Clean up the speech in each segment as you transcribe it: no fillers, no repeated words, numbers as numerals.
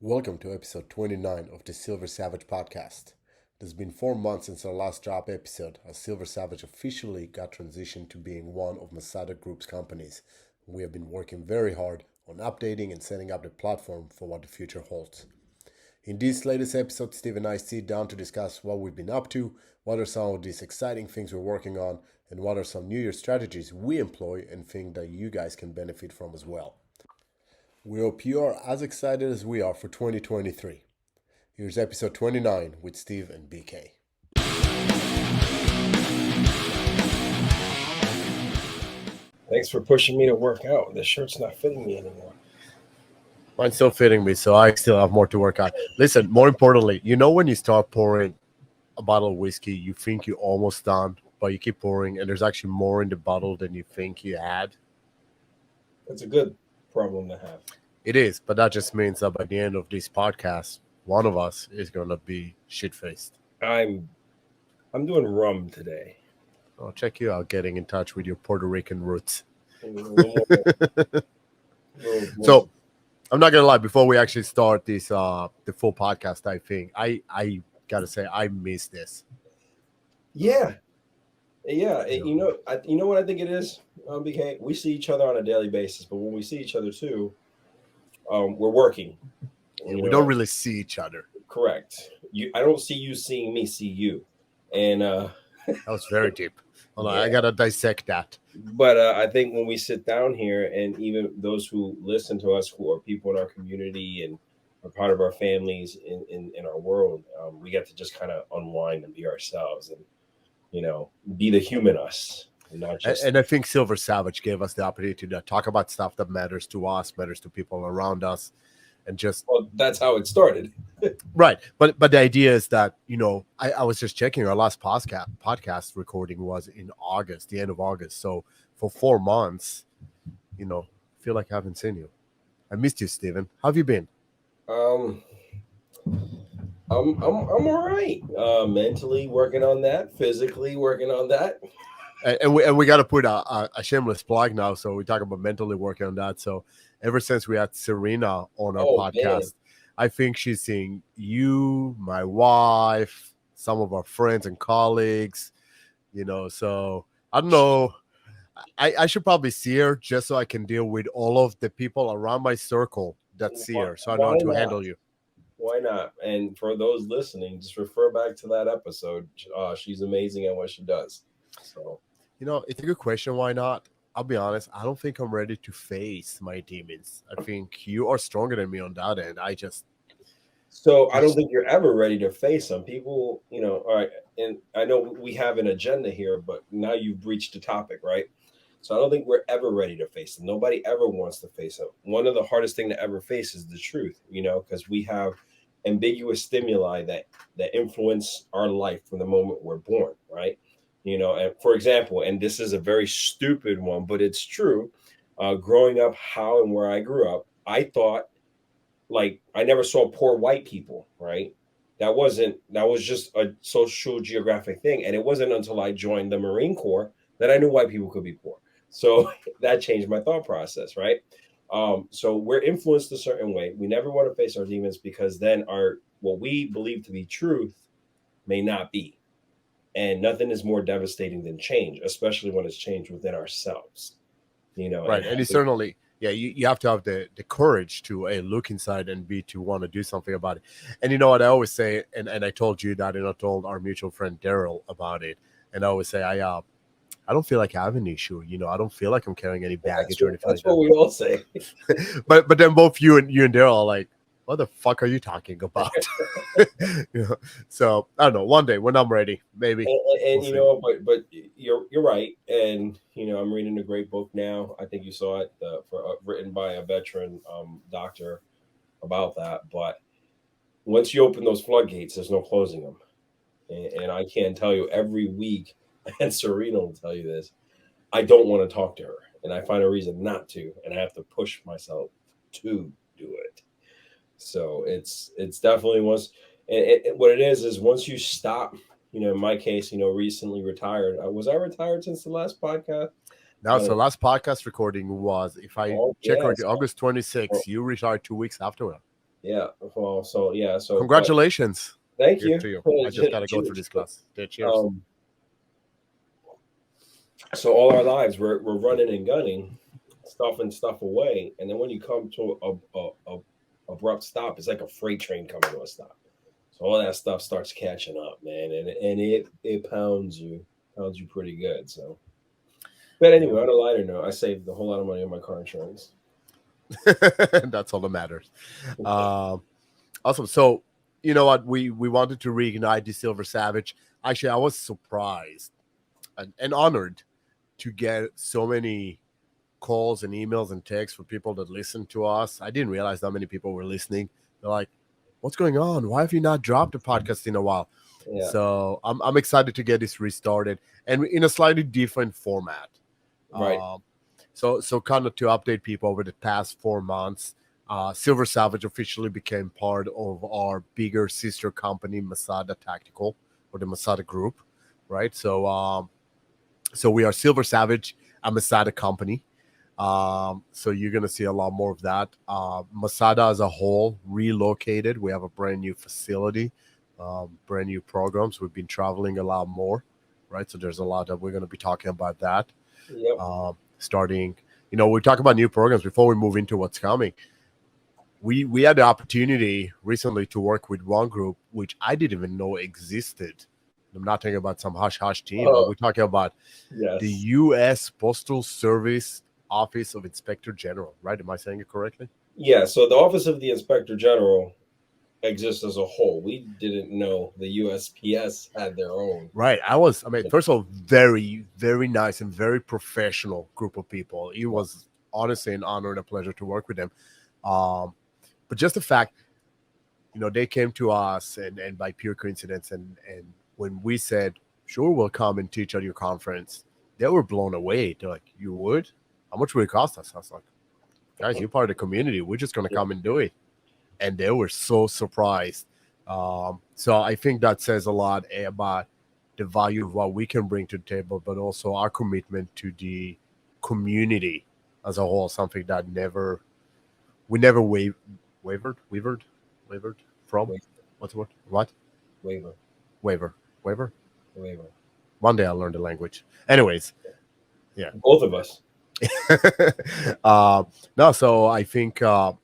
Welcome to episode 29 of the Silver Savage podcast. It has been 4 months since our last drop episode, as Silver Savage officially got transitioned to being one of Masada Group's companies. We have been working very hard on updating and setting up the platform for what the future holds. In this latest episode, Steve and I sit down to discuss what we've been up to, what are some of these exciting things we're working on, and what are some New Year strategies we employ and think that you guys can benefit from as well. We hope you are as excited as we are for 2023. Here's episode 29 with Steve and BK. Thanks for pushing me to work out. The shirt's not fitting me anymore. Mine's still fitting me, so I still have more to work on. Listen, more importantly, when you start pouring a bottle of whiskey, you think you're almost done, but you keep pouring, and there's actually more in the bottle than you think you had. That's a good problem to have. It is, but that just means that by the end of this podcast, one of us is going to be shit-faced. I'm doing rum today. I'll check you out getting in touch with your Puerto Rican roots. So, I'm not gonna lie. Before we actually start this, the full podcast, I think I gotta say I miss this. Yeah. You know what I think it is, BK? We see each other on a daily basis, but when we see each other too, we're working. We don't really see each other. Correct. I don't see you seeing me see you, and that was very deep. Hold on, I gotta dissect that. But I think when we sit down here, and even those who listen to us, who are people in our community and are part of our families in our world, we get to just kind of unwind and be ourselves, and be the human us, and not just. And I think Silver Savage gave us the opportunity to talk about stuff that matters to us, matters to people around us, and just. Well, that's how it started. Right, but the idea is that I was just checking our last podcast recording was in August, the end of August. So for 4 months, feel like I haven't seen you. I missed you, Steven. How have you been? I'm all right. Mentally working on that, physically working on that. And we got to put a shameless plug now. So we talk about mentally working on that. So ever since we had Serena on our podcast. Man. I think she's seeing you, my wife, some of our friends and colleagues, so I don't know. I should probably see her just so I can deal with all of the people around my circle that see her. So I know how to handle you. Why not? And for those listening, just refer back to that episode. She's amazing at what she does. So, it's a good question. Why not? I'll be honest. I don't think I'm ready to face my demons. I think you are stronger than me on that end. I don't think you're ever ready to face them. People, all right. And I know we have an agenda here, but now you've breached the topic, right? So I don't think we're ever ready to face them. Nobody ever wants to face them. One of the hardest things to ever face is the truth, because we have ambiguous stimuli that influence our life from the moment we're born, right? And for example, and this is a very stupid one, but it's true. Growing up, how and where I grew up, I thought, like, I never saw poor white people, right? That was just a social geographic thing. And it wasn't until I joined the Marine Corps that I knew white people could be poor. So that changed my thought process, right? So we're influenced a certain way. We never want to face our demons, because then what we believe to be truth may not be. And nothing is more devastating than change, especially when it's change within ourselves. Right. And certainly, yeah, you have to have the courage to look inside and to want to do something about it. And you know what I always say, and I told you that, and I told our mutual friend Daryl about it. And I always say, I don't feel like I have an issue. I don't feel like I'm carrying any baggage or anything like that. That's what we all say. but then both you and Daryl are like, what the fuck are you talking about? So I don't know. One day when I'm ready, maybe. And we'll but you're right. And I'm reading a great book now. I think you saw it, written by a veteran doctor about that. But once you open those floodgates, there's no closing them. And I can tell you every week, and Serena will tell you this, I don't want to talk to her, and I find a reason not to, and I have to push myself to do it. So it's definitely once, and what it is once you stop, in my case, recently retired. Was I retired since the last podcast? No, so last podcast recording was, if I check correctly, August 26th. You retired 2 weeks after that. Yeah. Well, so yeah. So, but Congratulations. thank Here's you. to you. I just got to go through Cheers. this class. Yeah, cheers. Um, so all our lives we're running and gunning, stuffing stuff away, and then when you come to a abrupt stop, it's like a freight train coming to a stop. So all that stuff starts catching up, man, and it pounds you pretty good. So, but Yeah. anyway, on a lighter note, I saved a whole lot of money on my car insurance. That's all that matters. Um, awesome. So, you know what? We wanted to reignite the Silver Savage. Actually, I was surprised and honored to get so many calls and emails and texts from people that listen to us. I didn't realize how many people were listening. They're like, "What's going on? Why have you not dropped a podcast in a while?" Yeah, So I'm excited to get this restarted and in a slightly different format. right. Um, so kind of to update people over the past 4 months, Silver Savage officially became part of our bigger sister company, Masada Tactical, or the Masada Group, right? So we are Silver Savage, a Masada company. So you're gonna see a lot more of that. Masada as a whole relocated. We have a brand new facility, brand new programs. We've been traveling a lot more, right? So there's a lot that we're gonna be talking about that. Yep. Starting, we talk about new programs before we move into what's coming. We had the opportunity recently to work with one group which I didn't even know existed. I'm not talking about some hush hush team, but Oh, we're talking about the yes. U.S. Postal Service Office of Inspector General, right? Am I saying it correctly? Yeah. So the Office of the Inspector General exists as a whole. We didn't know the USPS had their own. Right. I mean, first of all, very, very nice and very professional group of people. It was honestly an honor and a pleasure to work with them. Um, but just the fact, they came to us and by pure coincidence, and when we said, sure, we'll come and teach at your conference, they were blown away. They're like, you would? How much would it cost us? I was like, guys, you're part of the community. We're just going to Yeah. come and do it. And they were so surprised. So I think that says a lot about the value of what we can bring to the table, but also our commitment to the community as a whole. Something that we never wavered from. Waiver, What's the word? What? waiver, Waver. waiver. One day I'll learn the language. Anyways, yeah. Both of us. uh, no, so I think that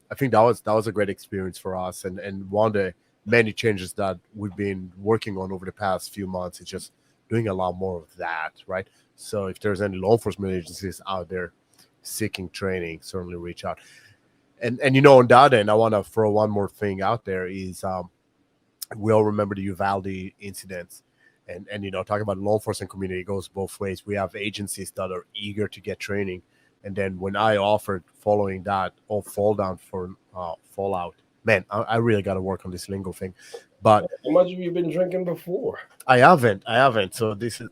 was a great experience for us, and one of the many changes that we've been working on over the past few months is just doing a lot more of that, right? So if there's any law enforcement agencies out there seeking training, certainly reach out. And on that end, I want to throw one more thing out there is we all remember the Uvalde incidents. And talking about law enforcement community goes both ways. We have agencies that are eager to get training, and then when I offered following that, or fall down for fallout, man, I really got to work on this lingo thing. But How much have you been drinking before? I haven't. So this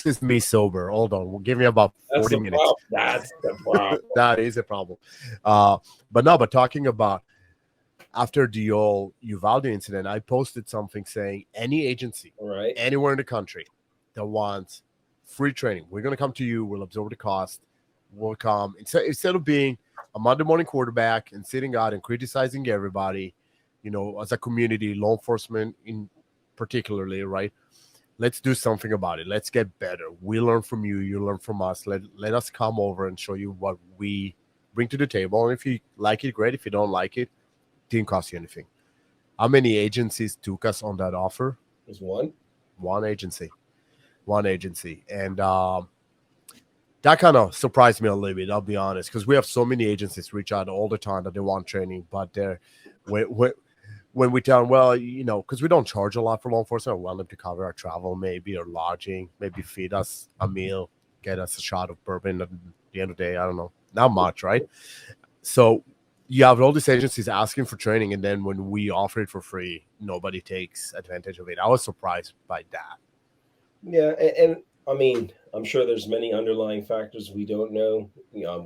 is me sober. Hold on, give me about That's 40 the minutes. problem. That's the problem. That is a problem. Uh, but no, but talking about after the old Uvalde incident, I posted something saying any agency All right. anywhere in the country that wants free training, we're going to come to you. We'll absorb the cost. We'll come instead of being a Monday morning quarterback and sitting out and criticizing everybody, as a community, law enforcement in particularly, right? Let's do something about it. Let's get better. We learn from you. You learn from us. Let us come over and show you what we bring to the table. And if you like it, great. If you don't like it, didn't cost you anything. How many agencies took us on that offer? There's one. One agency, and that kind of surprised me a little bit. I'll be honest, because we have so many agencies reach out all the time that they want training, but when, when we tell them, well, because we don't charge a lot for law enforcement, we want them to cover our travel, maybe, or lodging, maybe feed us a meal, get us a shot of bourbon at the end of the day. I don't know, not much, right? So you have all these agencies asking for training, and then when we offer it for free, nobody takes advantage of it. I was surprised by that. Yeah, and I mean, I'm sure there's many underlying factors we don't know.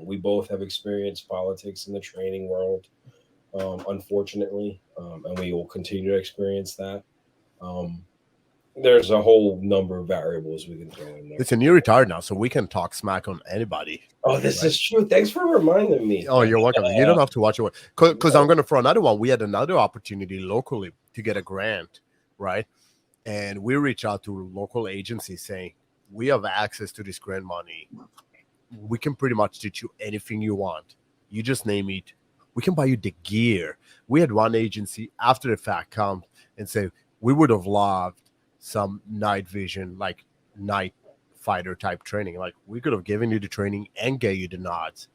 We both have experienced politics in the training world, unfortunately, and we will continue to experience that. Um, there's a whole number of variables we can throw in there. Listen, you're retired now, so we can talk smack on anybody. Oh, this Right? is true. Thanks for reminding me. Oh, you're welcome. You don't have to watch it because I'm going to throw another one. We had another opportunity locally to get a grant, right? And we reach out to local agencies saying, we have access to this grant money. We can pretty much teach you anything you want. You just name it. We can buy you the gear. We had one agency after the fact come and say, we would have loved some night vision, like night fighter type training. Like we could have given you the training and gave you the nods.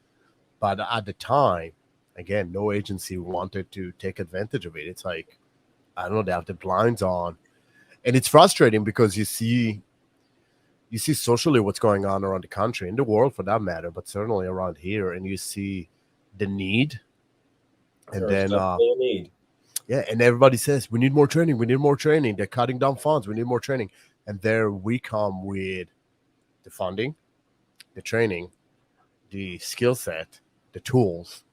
But at the time, again, no agency wanted to take advantage of it. It's like, I don't know, they have the blinds on. And it's frustrating because you see socially what's going on around the country, in the world for that matter, but certainly around here, and you see the need. And There's then definitely a need. yeah, and everybody says we need more training, we need more training. They're cutting down funds, we need more training. And there we come with the funding, the training, the skill set, the tools,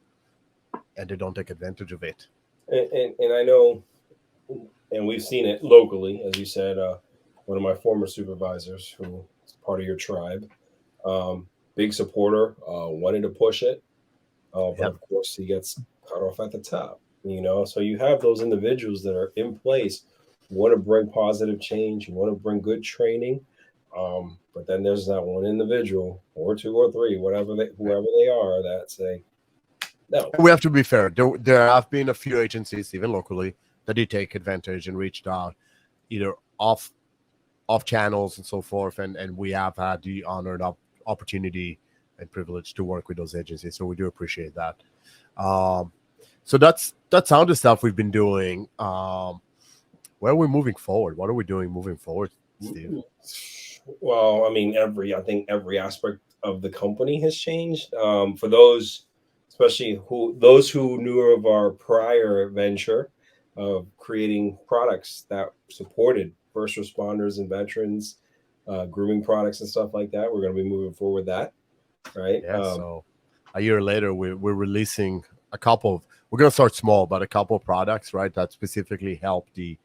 and they don't take advantage of it. And I know, and we've seen it locally, as you said. One of my former supervisors, who is part of your tribe, big supporter, wanted to push it, but Yeah. of course he gets cut off at the top. So you have those individuals that are in place, who want to bring positive change, who want to bring good training, but then there's that one individual, or two or three, whoever they are, that say no. We have to be fair. There have been a few agencies, even locally, that did take advantage and reached out either off channels and so forth, and we have had the honored opportunity and privilege to work with those agencies, so we do appreciate that. So that's some of the stuff we've been doing. Where are we moving forward? What are we doing moving forward, Steve? Well, I mean, I think every aspect of the company has changed. For those, especially those who knew of our prior venture of creating products that supported first responders and veterans, grooming products and stuff like that, we're going to be moving forward with that, right? Yeah, so a year later we're releasing a couple of, we're going to start small, but a couple of products, right, that specifically help the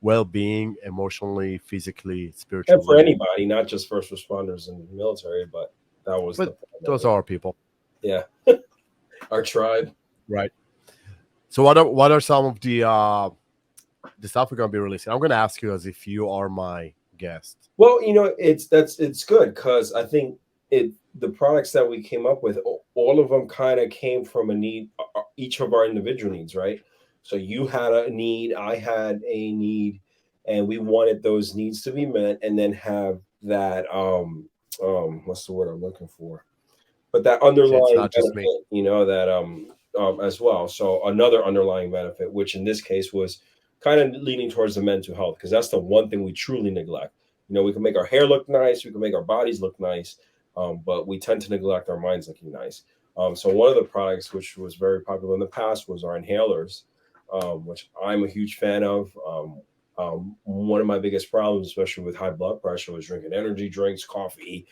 well-being, emotionally, physically, And for spiritually. anybody, not just first responders and military, but that was the But plan that those are our people, yeah, our tribe. right? So what are some of the stuff we're going to be releasing? I'm going to ask you as if you are my guest. Well, it's good because I think the products that we came up with, all of them kind of came from a need, each of our individual needs, right? So you had a need, I had a need, and we wanted those needs to be met, and then have that what's the word I'm looking for? But that It's underlying not just me. benefit, that as well. So another underlying benefit, which in this case was kind of leaning towards the mental health, because that's the one thing we truly neglect. We can make our hair look nice, we can make our bodies look nice, but we tend to neglect our minds looking nice. So one of the products which was very popular in the past was our inhalers, which I'm a huge fan of. One of my biggest problems, especially with high blood pressure, was drinking energy drinks, coffee,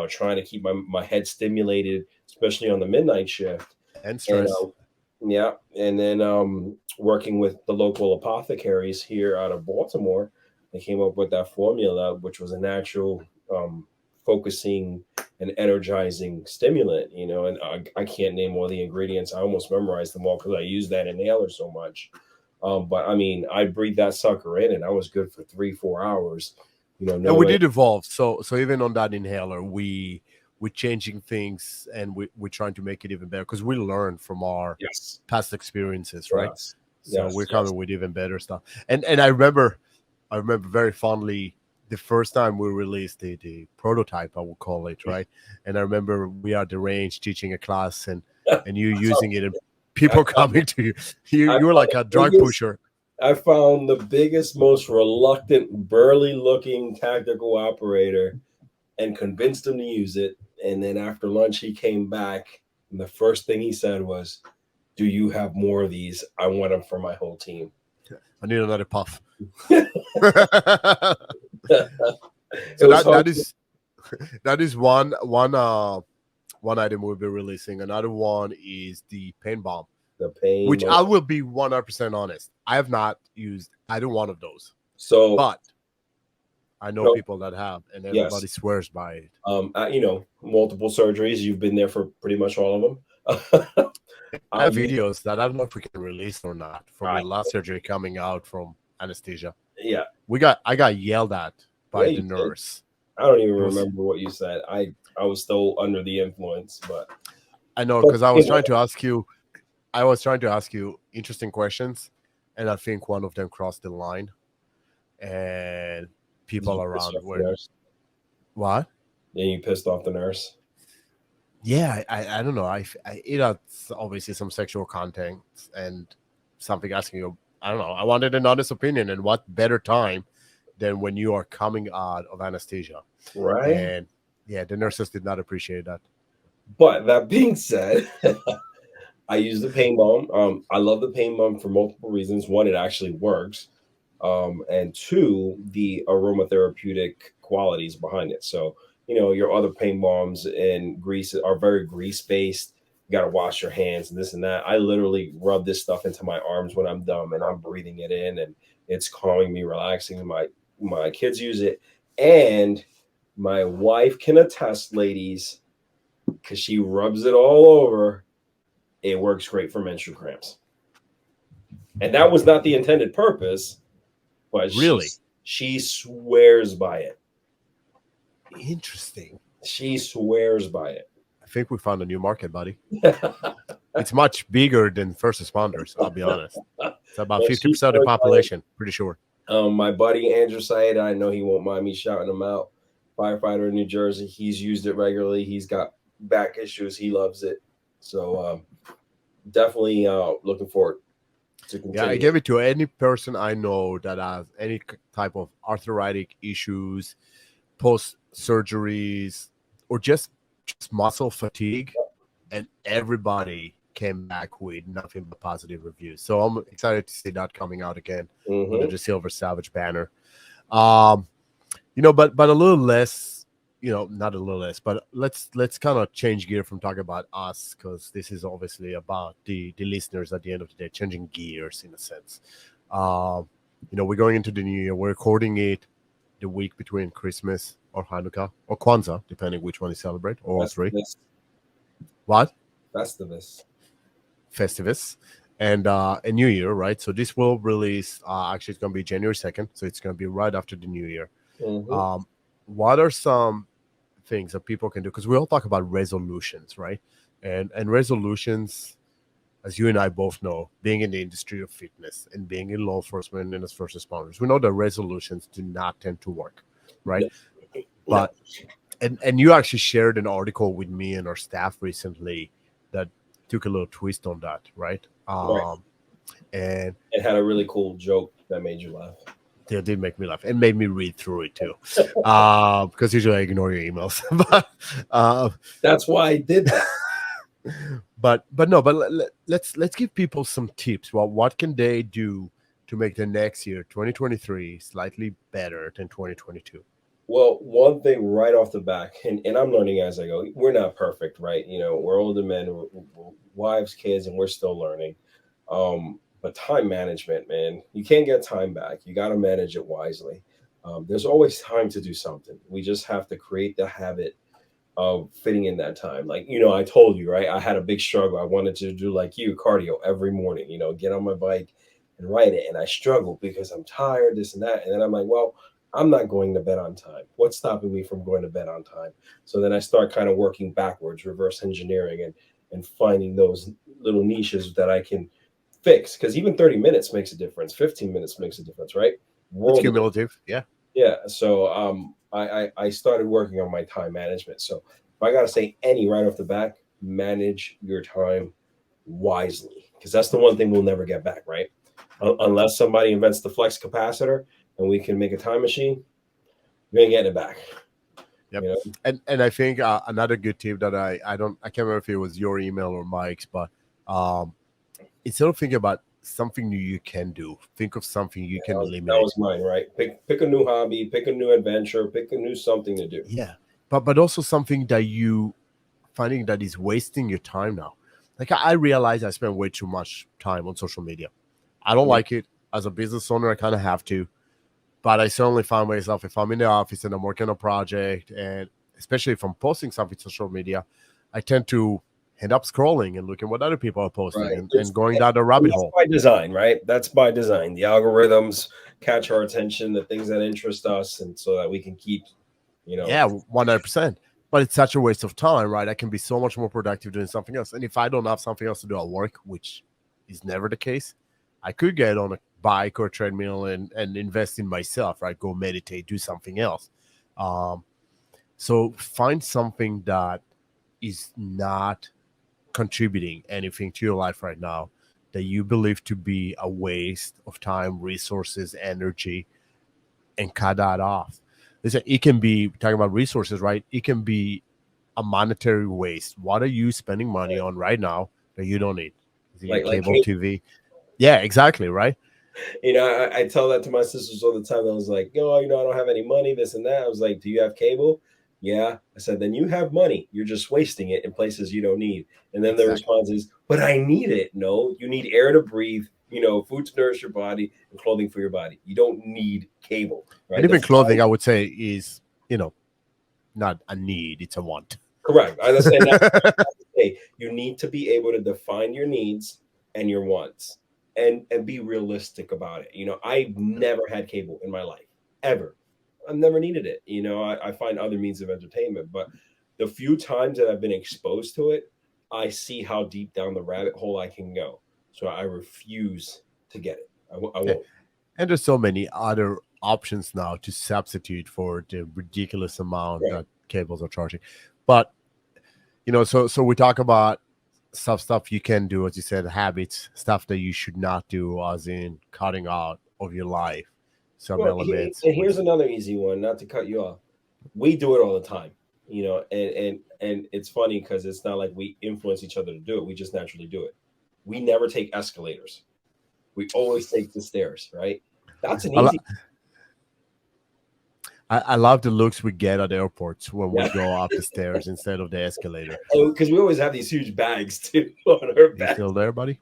trying to keep my head stimulated, especially on the midnight shift. And And stress. yeah, and then working with the local apothecaries here out of Baltimore, they came up with that formula, which was a natural focusing and energizing stimulant. And I can't name all the ingredients. I almost memorized them all because I use that inhaler so much. But I mean, I breathed that sucker in, and I was good for 3-4 hours. And we No, did evolve. So even on that inhaler, we're changing things, and we're trying to make it even better because we learn from our yes, past experiences, right? yes, So yes, we're yes. coming with even better stuff. And I remember very fondly the first time we released the prototype, I would call it, right? And I remember we are at the range teaching a class, and you So using it, and I people found, coming to you. You I you were found like the a drug biggest pusher. I found the biggest, most reluctant, burly looking tactical operator and convinced him to use it. And then after lunch, he came back. And the first thing he said was, "Do you have more of these? I want them for my whole team." I need another puff. It So was that hard. that is that is one item we'll be releasing. Another one is the pain bomb, The pain. which I will be 100% honest. I have not used either one of those. So But I know No, people that have, and everybody yes. swears by it. Multiple surgeries. You've been there for pretty much all of them. I have um, videos that I don't know if we can release or not from I, the last surgery coming out from anesthesia. yeah, I got yelled at yeah, by you the did. nurse. I don't even It was remember what you said. I was still under the influence, but I know but because I you was know, trying to ask you I was trying to ask you interesting questions, and I think one of them crossed the line, and did people you piss around off the were nurse? what? Yeah, you pissed off the nurse. Yeah, I don't know. It had obviously some sexual content and something asking you. I don't know. I wanted an honest opinion, and what better time than when you are coming out of anesthesia? Right. And yeah, the nurses did not appreciate that. But that being said, I use the pain balm. I love the pain balm for multiple reasons. One, it actually works. And two, the aromatherapeutic qualities behind it. So, your other pain balms and grease are very grease based. You got to wash your hands and this and that. I literally rub this stuff into my arms when I'm done and I'm breathing it in, and it's calming me, relaxing. My kids use it, and my wife can attest, ladies, because she rubs it all over. It works great for menstrual cramps, and that was not the intended purpose, but she Really she swears by it. interesting. She swears by I think we found a new market, buddy. it. It's much bigger than first responders. I'll be honest. It's about But she 50% of the swears by it. population. Pretty sure. My buddy Andrew Said, I know he won't mind me shouting him out. Firefighter in New Jersey. He's used it regularly. He's got back issues. He loves it. So definitely looking forward to Yeah, I continue. give it to any person I know that has any type of arthritic issues, post surgeries, or just muscle fatigue, and everybody came back with nothing but positive reviews. So I'm excited to see that coming out again under Hmm. the Silver Savage banner. Um, but a little less, not a little less, but let's kind of change gear from talking about us, because this is obviously about the listeners at the end of the day, changing gears in a sense. um we're going into the new year. We're recording it the week between Christmas or Hanukkah or Kwanzaa, depending which one you celebrate, or all three. Festivus. What? Festivus. Festivus. And a new year, right? So this will release, actually it's going to be January 2nd, so it's going to be right after the new year. Hmm. um what are some things that people can do, because we all talk about resolutions, right? And resolutions, as you and I both know, being in the industry of fitness and being in law enforcement and as first responders, we know that resolutions do not tend to work, right? No, no. But and you actually shared an article with me and our staff recently that took a little twist on that, right? Right. And It had a really cool joke that made you laugh. they did make me laugh and made me read through it too, because usually I ignore your emails. uh, That's why I did that. but no, but let's give people some tips. Well, what can they do to make the next year 2023 slightly better than 2022? Well, one thing right off the back, and I'm learning as I go. We're not perfect, right? We're older men, we're wives, kids, and we're still learning. But time management, man, you can't get time back. You got to manage it wisely. There's always time to do something. We just have to create the habit of fitting in that time. Like, I told you, right? I had a big struggle. I wanted to do like you, cardio every morning, get on my bike and ride it. And I struggled because I'm tired, this and that. And then I'm like, well, I'm not going to bed on time. What's stopping me from going to bed on time? So then I start kind of working backwards, reverse engineering and finding those little niches that I can fix. Because even 30 minutes makes a difference, 15 minutes makes a difference, right? It's World of cumulative, yeah. yeah. So I started working on my time management. So if I gotta say any right off the back, manage your time wisely. Because that's the one thing we'll never get back, right? Unless somebody invents the flex capacitor and we can make a time machine, we ain't getting it back. Yep. You know? And I think another good tip that I can't remember if it was your email or Mike's, but um instead of thinking about something new you can do, think of something you That can that was eliminate. mine, right? Pick a new hobby, pick a new adventure, pick a new something to do. Yeah, but also something that you finding that is wasting your time now. Like I realize I spend way too much time on social media. I don't Yeah. like it. As a business owner, I kind of have to. But I certainly find myself, if I'm in the office and I'm working on a project, and especially if I'm posting something to social media, I tend to end up scrolling and looking what other people are posting, Right. and going down the And rabbit that's hole. by design, right? That's by design. The algorithms catch our attention, the things that interest us, and so that we can keep, you know, Yeah, 100%. But it's such a waste of time, right? I can be so much more productive doing something else. And if I don't have something else to do at work, which is never the case, I could get on a bike or treadmill and invest in myself, right? Go meditate, do something else. Um, so find something that is not contributing anything to your life right now that you believe to be a waste of time, resources, energy, and cut that off. Listen, it can be talking about resources, right? It can be a monetary waste. What are you spending money on right now that you don't need? Is it your like cable TV? Yeah, exactly, right? I tell that to my sisters all the time. I was like, oh, I don't have any money, this and that. I was like, do you have cable? Yeah. I said, then you have money. You're just wasting it in places you don't need. And then the Exactly. response is, but I need it. No, you need air to breathe, food to nourish your body and clothing for your body. You don't need cable, And right? even clothing, I would say, is, not a need, it's a want. Correct. I understand that. Hey, you need to be able to define your needs and your wants and be realistic about it. I've never had cable in my life, ever. I've never needed it. I find other means of entertainment, but the few times that I've been exposed to it, I see how deep down the rabbit hole I can go. So I refuse to get it. I Yeah. won't. And there's so many other options now to substitute for the ridiculous amount Right. that cables are charging. But so we talk about stuff you can do, as you said, habits, stuff that you should not do, as in cutting out of your life some Well, elements, and which here's another easy one, not to cut you off. We do it all the time, and it's funny because it's not like we influence each other to do it. We just naturally do it. We never take escalators. We always take the stairs, right? That's an I, easy. lo- I love the looks we get at airports when we Yeah, go up the stairs instead of the escalator. because we always have these huge bags too on our You back. still there, buddy?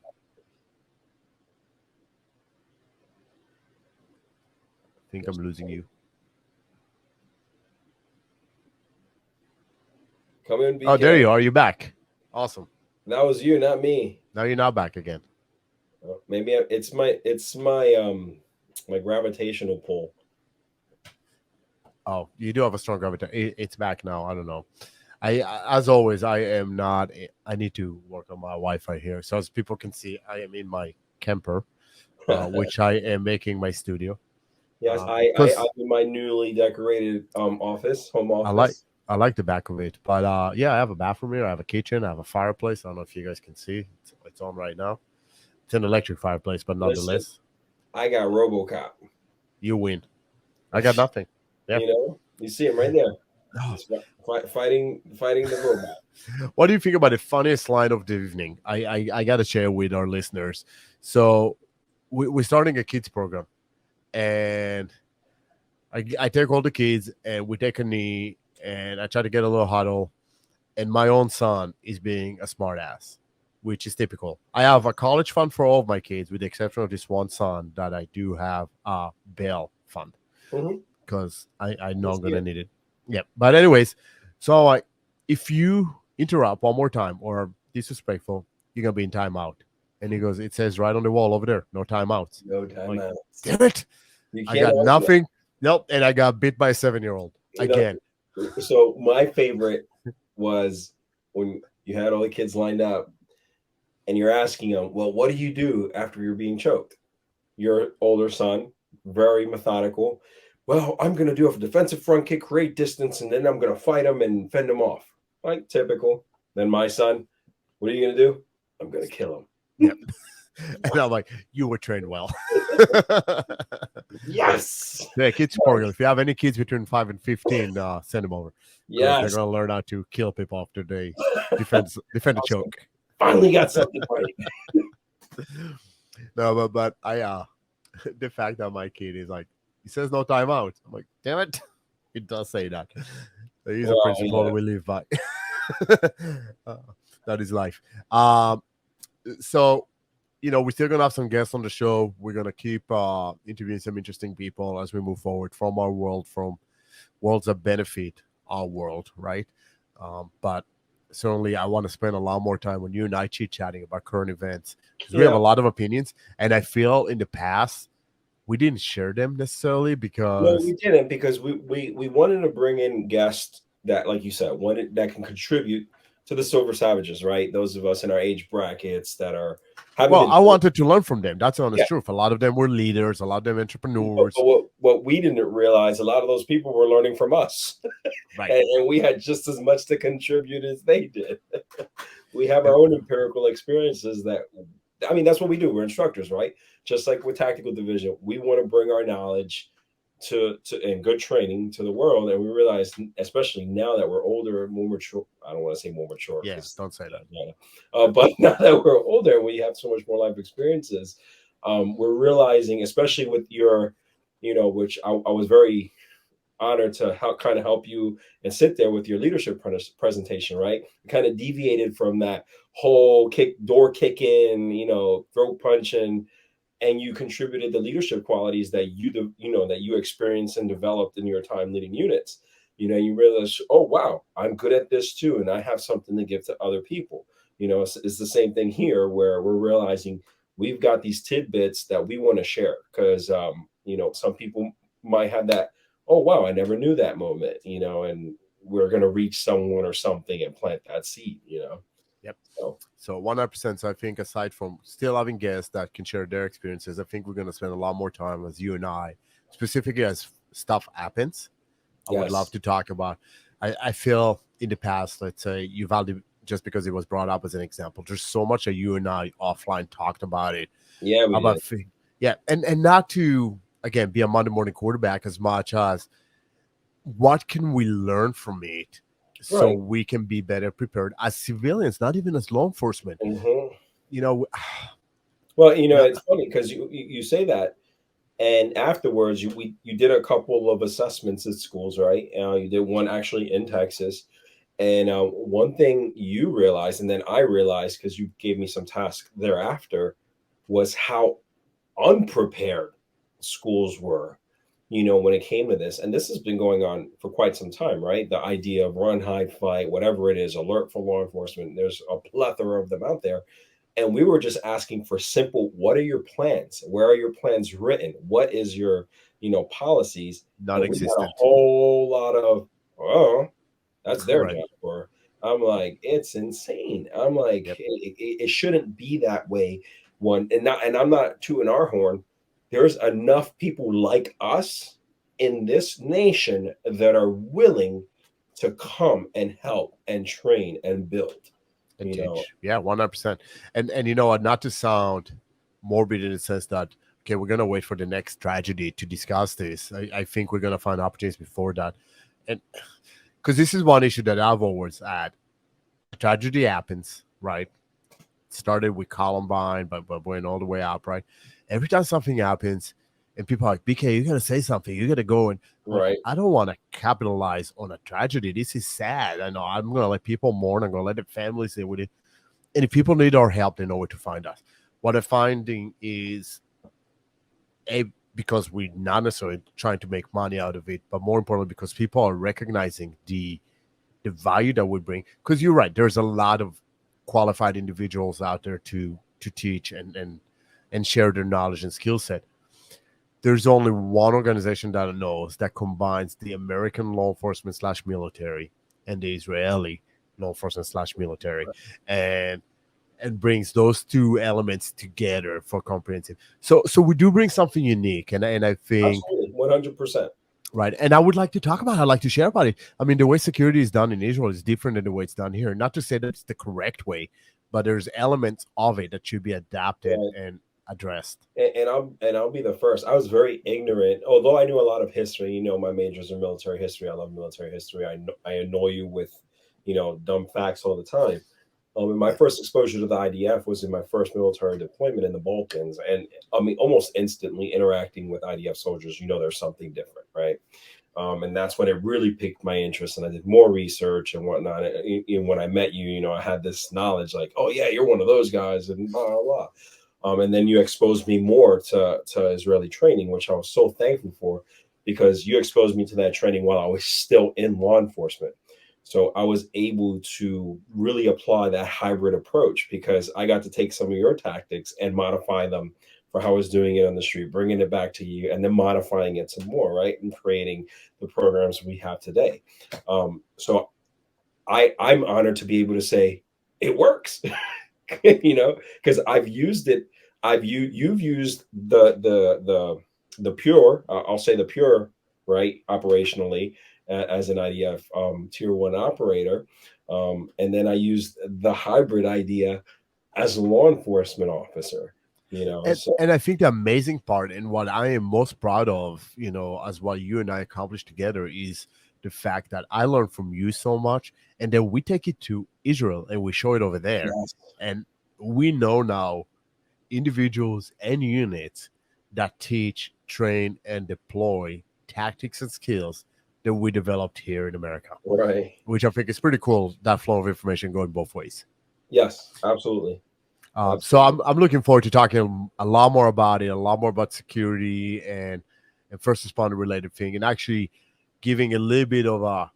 I think I'm losing you. Come in, Oh, there BK. you are. You back. Awesome. That was you, not me. Now you're not back again. Maybe it's my gravitational pull. Oh, you do have a strong gravitation. It's back now. I don't know. As always, I am not. I need to work on my Wi-Fi here, so as people can see, I am in my camper, which I am making my studio. Yes, I'm Because in my newly decorated home I like office. I like the back of it, but yeah, I have a bathroom here. I have a kitchen. I have a fireplace. I don't know if you guys can see. It's on right now. It's an electric fireplace, but Listen, nonetheless, I got RoboCop. you win. I got nothing. Yeah. You see him right there. Oh. He's fighting the robot. What do you think about the funniest line of the evening? I gotta share with our listeners. So we're starting a kids program, and I take all the kids and we take a knee, and I try to get a little huddle, and my own son is being a smartass, which is typical. I have a college fund for all of my kids, with the exception of this one son that I do have a bail fund Mhm. because I know Let's I'm see gonna it. need it. Yeah. But anyways, so like if you interrupt one more time or are disrespectful, you're gonna be in timeout. And he goes, it says right on the wall over there, no timeouts. No I'm like, timeout. damn it. You I can't got argue that. nothing. Nope. And I got bit by a 7-year-old You know, again. so my favorite was when you had all the kids lined up and you're asking them, well, what do you do after you're being choked? Your older son, very methodical. Well, I'm going to do a defensive front kick, create distance, and then I'm going to fight him and fend him off. Like typical. Then my son, what are you going to do? I'm going to kill him. Yep. And I'm like, you were trained well. Yes. Yeah, kids program. If you have any kids between 5 and 15, send them over because they're Yes. gonna learn how to kill people after they defend the choke. Finally got something right. No, but I the fact that my kid is like, he says no timeout. I'm like, damn it, it does say that. He's a Well, principle yeah. we live by. Uh, that is life. So we're still gonna have some guests on the show. We're gonna keep interviewing some interesting people as we move forward from our world, from worlds that benefit our world, right? But certainly, I want to spend a lot more time when you and I chit chatting about current events because we have Yeah. a lot of opinions, and I feel in the past we didn't share them necessarily No, we because didn't because we wanted to bring in guests that, like you said, wanted that can contribute to the Silver Savages, right? Those of us in our age brackets that are haven't well, been. I wanted to learn from them. That's the Yeah. honest truth. A lot of them were leaders, a lot of them But entrepreneurs, what we didn't realize, a lot of those people were learning from us, right? and we had just as much to contribute as they did. We have our And own empirical experiences that, I mean, that's what we do. We're instructors, right? Just like with tactical division, we want to bring our knowledge to and good training to the world. And we realize, especially now that we're older, more mature. I don't want to say more mature yeah, because, don't say that. but now that we're older and we have so much more life experiences, we're realizing, especially with your, which I was very honored to help kind of help you and sit there with your leadership presentation, right? Kind of deviated from that whole door kicking, throat punching, and you contributed the leadership qualities that that you experienced and developed in your time leading units. You realize, oh wow, I'm good at this too, and I have something to give to other people. It's the same thing here where we're realizing we've got these tidbits that we want to share because some people might have that, oh wow, I never knew that moment, and we're going to reach someone or something and plant that seed. Yep. So So 100%. So I think aside from still having guests that can share their experiences, I think we're going to spend a lot more time as you and I, specifically as stuff happens. I would love yes, to talk about. I feel in the past, let's say Uvalde, just because it was brought up as an example, there's so much that you and I offline talked about it. yeah, we About did. yeah, and not to again be a Monday morning quarterback as much as what can we learn from it so Right. we can be better prepared as civilians, not even as law enforcement. Hmm. You know, Well, no, it's funny because you say that, and afterwards you did a couple of assessments at schools, right? You did one actually in Texas, and one thing you realized, and then I realized because you gave me some tasks thereafter, was how unprepared schools were. When it came to this, and this has been going on for quite some time, right? The idea of run, hide, fight, whatever it is, alert for law enforcement. There's a plethora of them out there, and we were just asking for simple, what are your plans, where are your plans written, what is your policies, and we got a non-existent. whole lot of, oh, that's their Right. job. Or I'm like, it's insane. I'm like, Yep. it shouldn't be that way. And I'm not tooting our horn. There's enough people like us in this nation that are willing to come and help and train and build And you know teach. Yeah, 100%. And you know what? Not to sound morbid in the sense that okay, we're gonna wait for the next tragedy to discuss this. I think we're gonna find opportunities before that, and because this is one issue that I've always had. A tragedy happens, right? Started with Columbine, but went all the way up, right? Every time something happens, and people are like, BK, you gotta say something, you gotta go. And like, right. I don't want to capitalize on a tragedy. This is sad. I know I'm gonna let people mourn. I'm gonna let the families deal with it. And if people need our help, they know where to find us. What I'm finding is a because we're not necessarily trying to make money out of it, but more importantly, because people are recognizing the value that we bring. Because you're right, there's a lot of qualified individuals out there to teach and share their knowledge and skill set. There's only one organization that knows that combines the American law enforcement slash military and the Israeli law enforcement slash military, and brings those two elements together for comprehensive. So we do bring something unique, and I think Absolutely, 100%. right. And I would like to talk about it. I'd like to share about it. I mean, the way security is done in Israel is different than the way it's done here. Not to say that it's the correct way, but there's elements of it that should be adapted Right. and addressed. And I'll be the first. I was very ignorant, although I knew a lot of history. My majors are military history. I love military history. I annoy you with, dumb facts all the time. And my first exposure to the IDF was in my first military deployment in the Balkans, and I mean, almost instantly interacting with IDF soldiers, there's something different, right? And that's when it really piqued my interest, and I did more research and whatnot. And when I met you, I had this knowledge, like, oh yeah, you're one of those guys, and blah blah blah. And then you exposed me more to Israeli training, which I was so thankful for, because you exposed me to that training while I was still in law enforcement. So I was able to really apply that hybrid approach, because I got to take some of your tactics and modify them for how I was doing it on the street, bringing it back to you, and then modifying it some more, right? And creating the programs we have today. So I'm honored to be able to say it works, because I've used it. You've used the pure. I'll say the pure, right, operationally, as an IDF tier one operator, and then I used the hybrid idea as a law enforcement officer. So And I think the amazing part and what I am most proud of, as what you and I accomplished together is the fact that I learned from you so much, and then we take it to Israel and we show it over there. yes, And we know now individuals and units that teach, train, and deploy tactics and skills that we developed here in America, right, which I think is pretty cool. That flow of information going both ways. yes, absolutely, So absolutely, I'm looking forward to talking a lot more about it, a lot more about security and first responder related thing, and actually giving a little bit of a,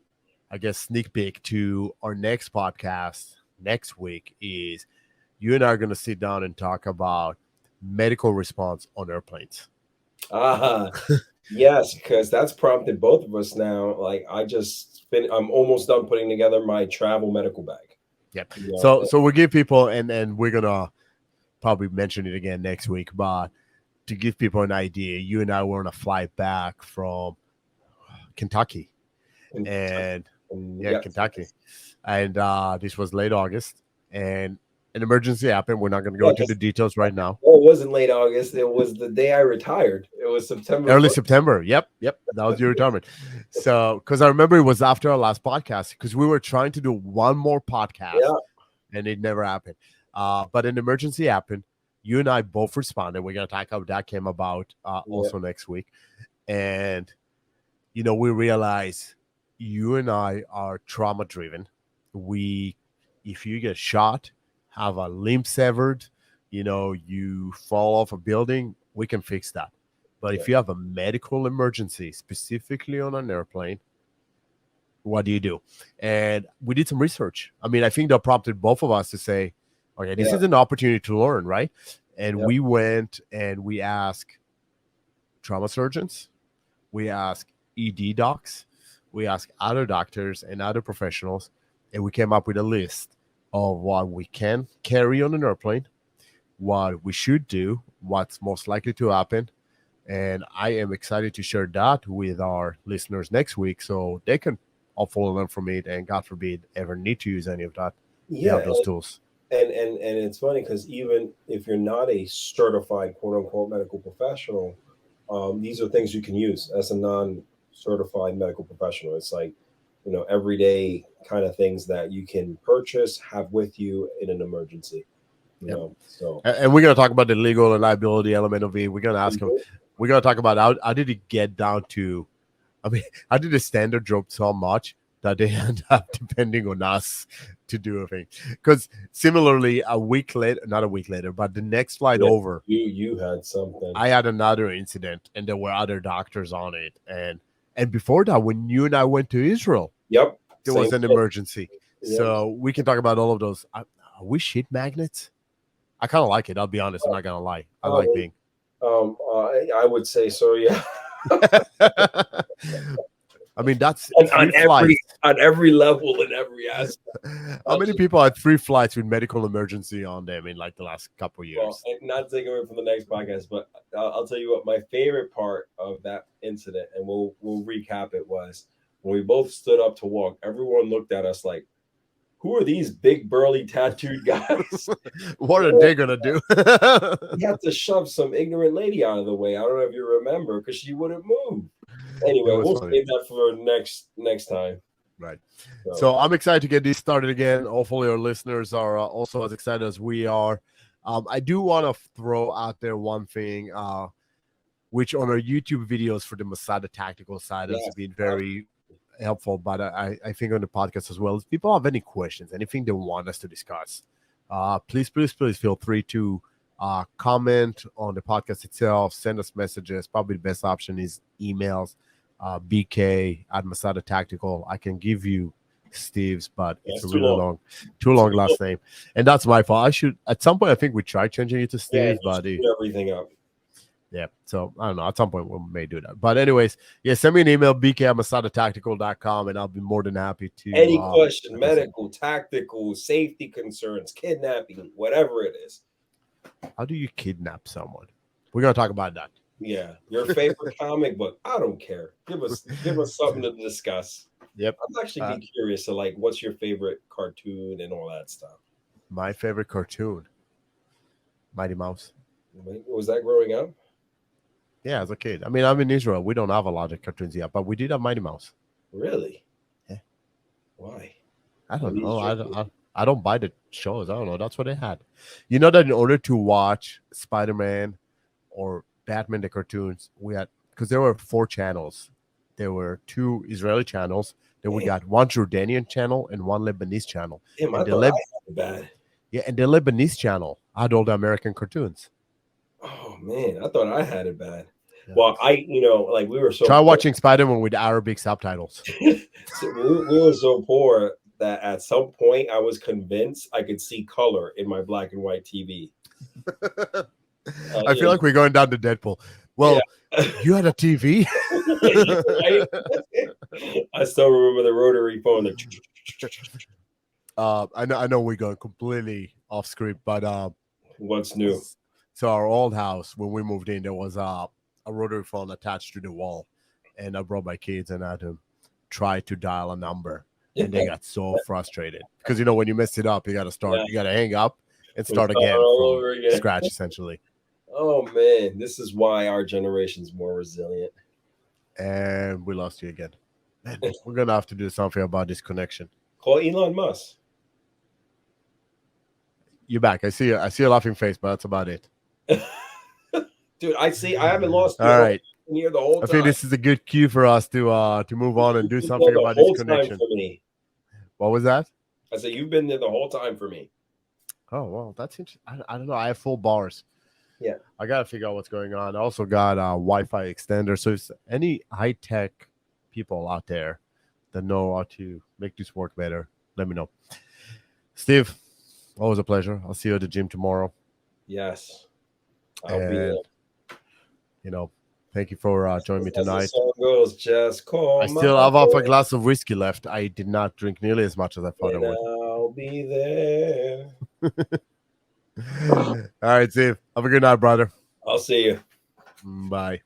I guess, sneak peek to our next podcast next week. Is you and I are going to sit down and talk about medical response on airplanes. ah, yes, because that's prompted both of us now. Like I'm almost done putting together my travel medical bag. Yep. You know, So we give people, and we're gonna probably mention it again next week, but to give people an idea, you and I were on a flight back from Kentucky, and, and and yeah, yes, Kentucky, and this was late August, and an emergency happened. We're not going to go yeah, into the details right now. well, it wasn't late August. It was the day I retired. It was September Early 1st. September. Yep. That was your retirement. So, because I remember it was after our last podcast, because we were trying to do one more podcast Yeah, and it never happened. But an emergency happened. You and I both responded. We're going to talk how that came about yeah, also next week. And, we realize you and I are trauma driven. If you get shot, have a limb severed, you fall off a building, we can fix that. But yeah, if you have a medical emergency, specifically on an airplane, what do you do? And we did some research. I mean, I think that prompted both of us to say, okay, this yeah, is an opportunity to learn, right? And yeah, we went and we asked trauma surgeons, we asked ED docs, we asked other doctors and other professionals, and we came up with a list of what we can carry on an airplane, what we should do, what's most likely to happen. And I am excited to share that with our listeners next week so they can hopefully learn from it and, God forbid, ever need to use any of that. They yeah. have those tools. And it's funny because even if you're not a certified quote unquote medical professional, these are things you can use as a non-certified medical professional. It's like, everyday kind of things that you can purchase, have with you in an emergency. Yep. So And we're going to talk about the legal and liability element of it. We're going to ask them, mhm. we're going to talk about how did it get down to, I mean, how did the standard drop so much that they end up depending on us to do a thing? Because similarly, a week later, not a week later, but the next flight Yeah, over, you had something. I had another incident and there were other doctors on it. And before that, when you and I went to Israel, Yep, there same was an thing. emergency. Yep. So we can talk about all of those. Are we shit magnets? I kind of like it. I'll be honest. I'm not gonna lie. I like Um, being. I would say so. Yeah. I mean, that's on, three on every flights. on every level and every aspect. How many people had three flights with medical emergency on them in like the last couple Well, years? and not taking away from the next podcast, but I'll tell you what my favorite part of that incident, and we'll recap it, was when we both stood up to walk. Everyone looked at us like, "Who are these big burly tattooed guys?" What are they gonna do? We had to shove some ignorant lady out of the way. I don't know if you remember, because she wouldn't move. It Anyway, was we'll funny. save that for next time. Right. So So I'm excited to get this started again. Hopefully, our listeners are also as excited as we are. I do want to throw out there one thing, which on our YouTube videos for the Masada tactical side has yes, been very helpful. But I think on the podcast as well, if people have any questions, anything they want us to discuss, please feel free to comment on the podcast itself, send us messages. Probably the best option is emails, BK at Masada Tactical. I can give you Steve's, but it's That's a too really long. long, too long last name. And that's my fault. I should, at some point, I think we tried changing it to Yeah, Steve's, you but screwed everything up. yeah. So I don't know. At some point, we may do that. But, anyways, yeah, send me an email, BK at MasadaTactical.com, and I'll be more than happy to. Any question, like I said, medical, tactical, safety concerns, kidnapping, whatever it is. how do you kidnap someone? We're going to talk about that. Yeah, your favorite comic book. I don't care. Give us something to discuss. Yep. I'd actually be curious to like, what's your favorite cartoon and all that stuff. My favorite cartoon, Mighty Mouse. Was that growing up? Yeah, as a kid. I mean, I'm in Israel. We don't have a lot of cartoons yet, but we did have Mighty Mouse. Really? Yeah. Why? I don't know. I don't buy the shows. I don't know. That's what they had. You know that in order to watch Spider-Man or Batman the cartoons, we had, because there were 4 channels. There were 2 Israeli channels. Then we got 1 Jordanian channel and 1 Lebanese channel. Damn, and I thought I had it bad. Yeah, and the Lebanese channel had all the American cartoons. Oh man, I thought I had it bad. Yeah. Well, like we were so try watching Spider-Man with Arabic subtitles. So we were so poor that at some point I was convinced I could see color in my black and white TV. I feel like we're going down to Deadpool. Well, yeah. You had a TV? I still remember the rotary phone. I know we're going completely off script, but what's new? So our old house, when we moved in, there was a rotary phone attached to the wall, and I brought my kids and I had to try to dial a number, and they got so frustrated because when you mess it up, you got to start, you got to hang up and start again from scratch, essentially. Oh man, this is why our generation's more resilient. And we lost you again. Man, we're gonna have to do something about this connection. Call Elon Musk. You're back. I see a laughing face, but that's about it. Dude, I haven't lost you. All right. Here the whole time. I think this is a good cue for us to move on and do something about this connection. For me. What was that? I said you've been there the whole time for me. Oh well, that's interesting. I don't know. I have full bars. Yeah, I gotta figure out what's going on. I also got a Wi-Fi extender. So if any high-tech people out there that know how to make this work better, let me know. Steve, always a pleasure. I'll see you at the gym tomorrow. Yes, I'll be there. Thank you for joining me tonight. As the song goes, just call. I still have half a glass of whiskey left. I did not drink nearly as much as I thought I would. I'll be there. All right, Steve. Have a good night, brother. I'll see you. Bye.